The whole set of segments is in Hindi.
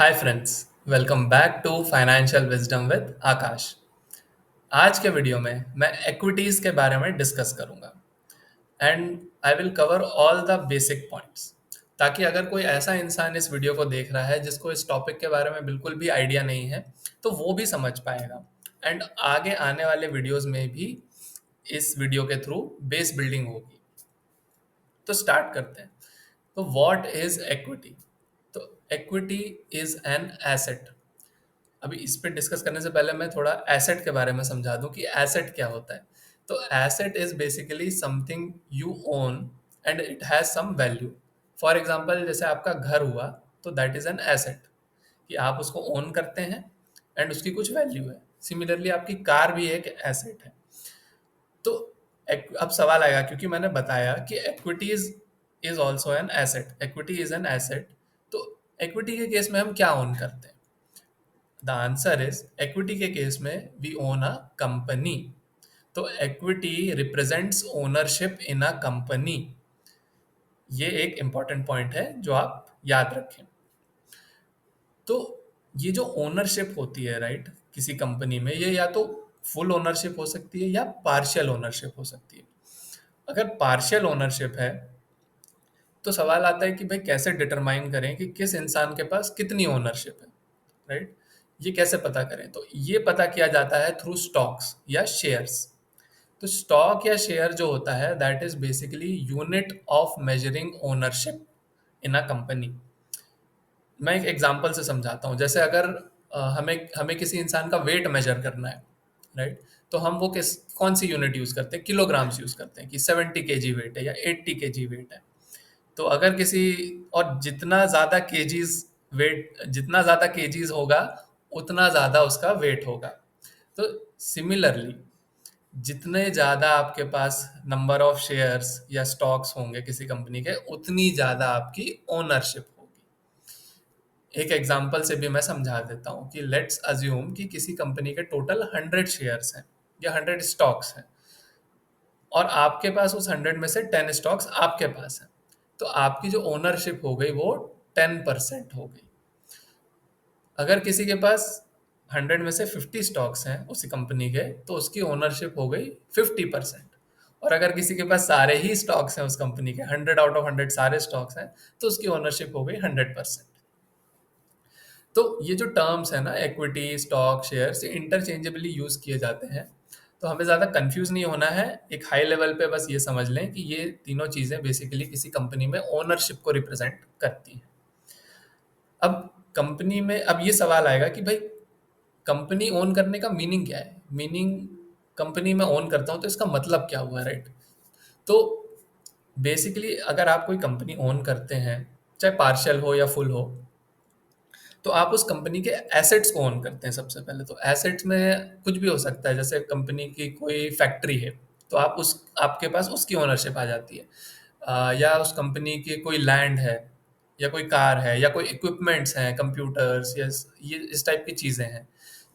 Hi friends, welcome back to financial wisdom with Akash. आज के वीडियो में मैं इक्विटीज के बारे में डिस्कस करूंगा and I will cover all the basic points, ताकि अगर कोई ऐसा इंसान इस वीडियो को देख रहा है जिसको इस टॉपिक के बारे में बिल्कुल भी आइडिया नहीं है तो वो भी समझ पाएगा एंड आगे आने वाले वीडियोस में भी इस वीडियो के थ्रू बेस बिल्डिंग होगी। तो स्टार्ट करते हैं। तो व्हाट इज इक्विटी? तो इक्विटी इज एन एसेट। अभी इस पे डिस्कस करने से पहले मैं थोड़ा एसेट के बारे में समझा दूं कि एसेट क्या होता है। तो asset is basically something you own and it has some value. For example जैसे आपका घर हुआ, तो दैट इज एन एसेट कि आप उसको ओन करते हैं एंड उसकी कुछ वैल्यू है। सिमिलरली आपकी कार भी एक एसेट है। तो अब सवाल आएगा, क्योंकि मैंने बताया कि equities is also an asset, equity is an asset, तो इक्विटी के केस में हम क्या ओन करते हैं? द आंसर इज इक्विटी के केस में वी ओन अ कंपनी। तो equity represents ownership in a company. ये एक इंपॉर्टेंट पॉइंट है जो आप याद रखें। तो ये जो ओनरशिप होती है, राइट, किसी कंपनी में, ये या तो फुल ओनरशिप हो सकती है या पार्शियल ओनरशिप हो सकती है। अगर पार्शियल ओनरशिप है तो सवाल आता है कि भाई कैसे डिटरमाइन करें कि किस इंसान के पास कितनी ओनरशिप है, राइट? ये कैसे पता करें? तो ये पता किया जाता है थ्रू स्टॉक्स या शेयर्स। तो स्टॉक या शेयर जो होता है that is basically unit of measuring ownership in a company. मैं एक एग्जांपल से समझाता हूँ। जैसे अगर हमें हमें किसी इंसान का वेट मेजर करना है, राइट, तो हम वो कौन सी यूनिट यूज करते हैं? किलोग्राम्स यूज करते हैं कि 70 kg वेट है या 80 kg वेट है। तो अगर किसी और जितना ज़्यादा केजीज होगा उतना ज़्यादा उसका वेट होगा। तो सिमिलरली जितने ज़्यादा आपके पास नंबर ऑफ शेयर्स या स्टॉक्स होंगे किसी कंपनी के, उतनी ज़्यादा आपकी ओनरशिप होगी। एक एग्जांपल से भी मैं समझा देता हूँ कि लेट्स अज्यूम कि किसी कंपनी के टोटल 100 शेयर्स हैं या 100 स्टॉक्स हैं, और आपके पास उस 100 में से 10 स्टॉक्स आपके पास हैं। तो आपकी जो ओनरशिप हो गई वो 10% हो गई। अगर किसी के पास 100 में से 50 स्टॉक्स हैं उसी कंपनी के, तो उसकी ओनरशिप हो गई 50%। और अगर किसी के पास सारे ही स्टॉक्स हैं उस कंपनी के, 100 आउट ऑफ 100 सारे स्टॉक्स हैं, तो उसकी ओनरशिप हो गई 100%। तो ये जो टर्म्स है ना, इक्विटी, स्टॉक, शेयर्स, ये इंटरचेंजेबली यूज किए जाते हैं। तो हमें ज़्यादा कंफ्यूज नहीं होना है। एक हाई लेवल पे बस ये समझ लें कि ये तीनों चीज़ें बेसिकली किसी कंपनी में ओनरशिप को रिप्रेजेंट करती हैं। अब कंपनी में अब ये सवाल आएगा कि भाई कंपनी ओन करने का मीनिंग क्या है? मीनिंग, कंपनी में ओन करता हूँ तो इसका मतलब क्या हुआ, राइट? तो बेसिकली अगर आप कोई कंपनी ओन करते हैं, चाहे पार्शियल हो या फुल हो, तो आप उस कंपनी के एसेट्स को ओन करते हैं। सबसे पहले तो एसेट्स में कुछ भी हो सकता है। जैसे कंपनी की कोई फैक्ट्री है तो आपके पास उसकी ओनरशिप आ जाती है। या उस कंपनी की कोई लैंड है या कोई कार है या कोई इक्विपमेंट्स हैं, कंप्यूटर्स, या ये इस टाइप की चीज़ें हैं।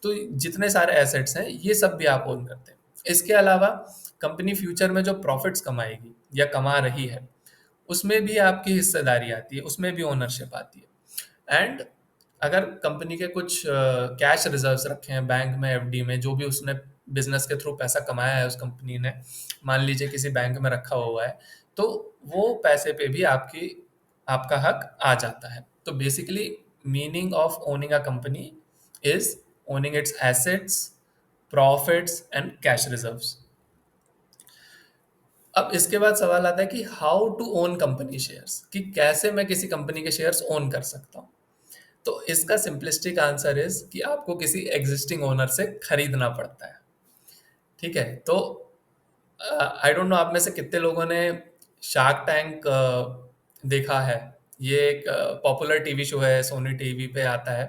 तो जितने सारे एसेट्स हैं ये सब भी आप ओन करते हैं। इसके अलावा कंपनी फ्यूचर में जो प्रॉफिट्स कमाएगी या कमा रही है, उसमें भी आपकी हिस्सेदारी आती है, उसमें भी ओनरशिप आती है। एंड अगर कंपनी के कुछ कैश रिजर्व्स रखे हैं बैंक में, एफडी में, जो भी उसने बिजनेस के थ्रू पैसा कमाया है उस कंपनी ने, मान लीजिए किसी बैंक में रखा हुआ है, तो वो पैसे पे भी आपका हक आ जाता है। तो basically meaning of owning a company is owning its assets, profits and cash reserves. अब इसके बाद सवाल आता है कि how to own company shares, कि कैसे मैं किसी कंपनी के शेयर्स ओन कर सकता हूँ। तो इसका सिंपलिस्टिक आंसर इज कि आपको किसी एग्जिस्टिंग ओनर से खरीदना पड़ता है। ठीक है? तो आई डोंट नो आप में से कितने लोगों ने शार्क टैंक देखा है। ये एक पॉपुलर टीवी शो है, सोनी टीवी पे आता है।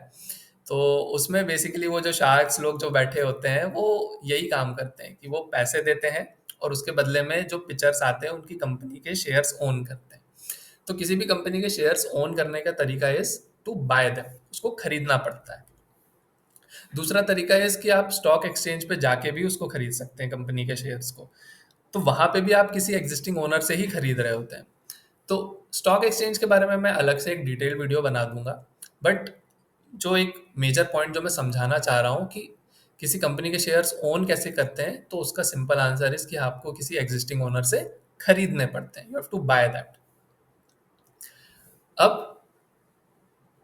तो उसमें बेसिकली वो जो शार्क्स लोग जो बैठे होते हैं वो यही काम करते हैं कि वो पैसे देते हैं और उसके बदले में जो पिक्चर्स आते हैं उनकी कंपनी के शेयर्स ओन करते हैं। तो किसी भी कंपनी के शेयर्स ओन करने का तरीका इज टू बाय देम, उसको खरीदना पड़ता है। दूसरा तरीका है कि आप स्टॉक एक्सचेंज पे जाके भी उसको खरीद सकते हैं कंपनी के शेयर्स को। तो वहां पे भी आप किसी एग्जिस्टिंग ओनर से ही खरीद रहे होते हैं। तो स्टॉक एक्सचेंज के बारे में मैं अलग से एक डिटेल वीडियो बना दूंगा। बट जो एक मेजर पॉइंट जो मैं समझाना चाह रहा हूँ कि किसी कंपनी के शेयर्स ओन कैसे करते हैं, तो उसका सिंपल आंसर इज कि आपको किसी एग्जिस्टिंग ओनर से खरीदने पड़ते हैं। You have to buy that. अब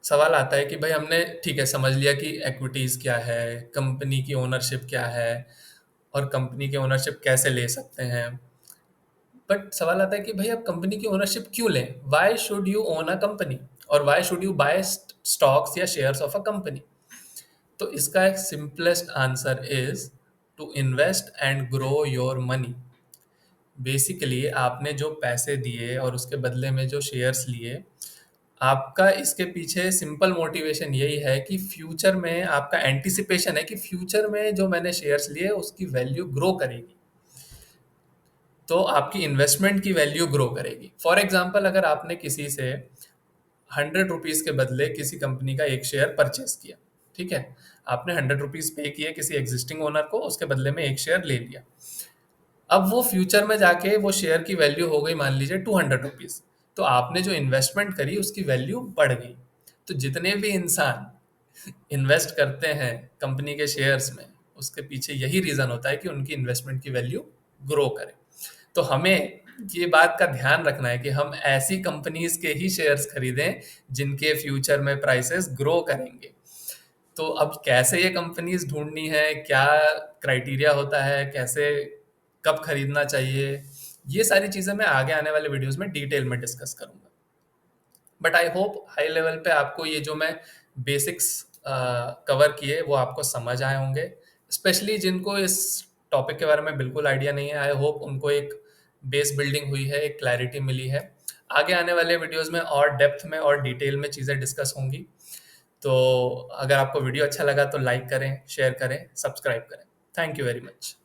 सवाल आता है कि भाई हमने ठीक है समझ लिया कि इक्विटीज क्या है, कंपनी की ओनरशिप क्या है, और कंपनी की ओनरशिप कैसे ले सकते हैं। बट सवाल आता है कि भाई आप कंपनी की ओनरशिप क्यों लें? Why should you own a company, और why should you buy stocks या शेयर्स ऑफ अ कंपनी? तो इसका एक simplest answer is to invest and grow your money. Basically आपने जो पैसे दिए और उसके बदले में जो शेयर्स लिए, आपका इसके पीछे सिंपल मोटिवेशन यही है कि फ्यूचर में आपका एंटिसिपेशन है कि फ्यूचर में जो मैंने शेयर्स लिए उसकी वैल्यू ग्रो करेगी, तो आपकी इन्वेस्टमेंट की वैल्यू ग्रो करेगी। फॉर एग्जाम्पल, अगर आपने किसी से 100 रुपीज़ के बदले किसी कंपनी का एक शेयर परचेस किया, ठीक है, आपने 100 रुपीज़ पे किए किसी एग्जिस्टिंग ओनर को, उसके बदले में एक शेयर ले लिया। अब वो फ्यूचर में जाके वो शेयर की वैल्यू हो गई मान लीजिए 200 रुपीज़, तो आपने जो इन्वेस्टमेंट करी उसकी वैल्यू बढ़ गई। तो जितने भी इंसान इन्वेस्ट करते हैं कंपनी के शेयर्स में, उसके पीछे यही रीज़न होता है कि उनकी इन्वेस्टमेंट की वैल्यू ग्रो करे। तो हमें ये बात का ध्यान रखना है कि हम ऐसी कंपनीज के ही शेयर्स खरीदें जिनके फ्यूचर में प्राइसेस ग्रो करेंगे। तो अब कैसे ये कंपनीज ढूंढनी है, क्या क्राइटेरिया होता है, कैसे कब खरीदना चाहिए, ये सारी चीज़ें मैं आगे आने वाले वीडियोस में डिटेल में डिस्कस करूंगा। But I hope high level पे आपको ये जो मैं बेसिक्स कवर किए वो आपको समझ आए होंगे। स्पेशली जिनको इस टॉपिक के बारे में बिल्कुल आइडिया नहीं है, आई होप उनको एक बेस बिल्डिंग हुई है, एक क्लैरिटी मिली है। आगे आने वाले वीडियोस में और डेप्थ में और डिटेल में चीज़ें डिस्कस होंगी। तो अगर आपको वीडियो अच्छा लगा तो लाइक करें, शेयर करें, सब्सक्राइब करें। Thank you very much.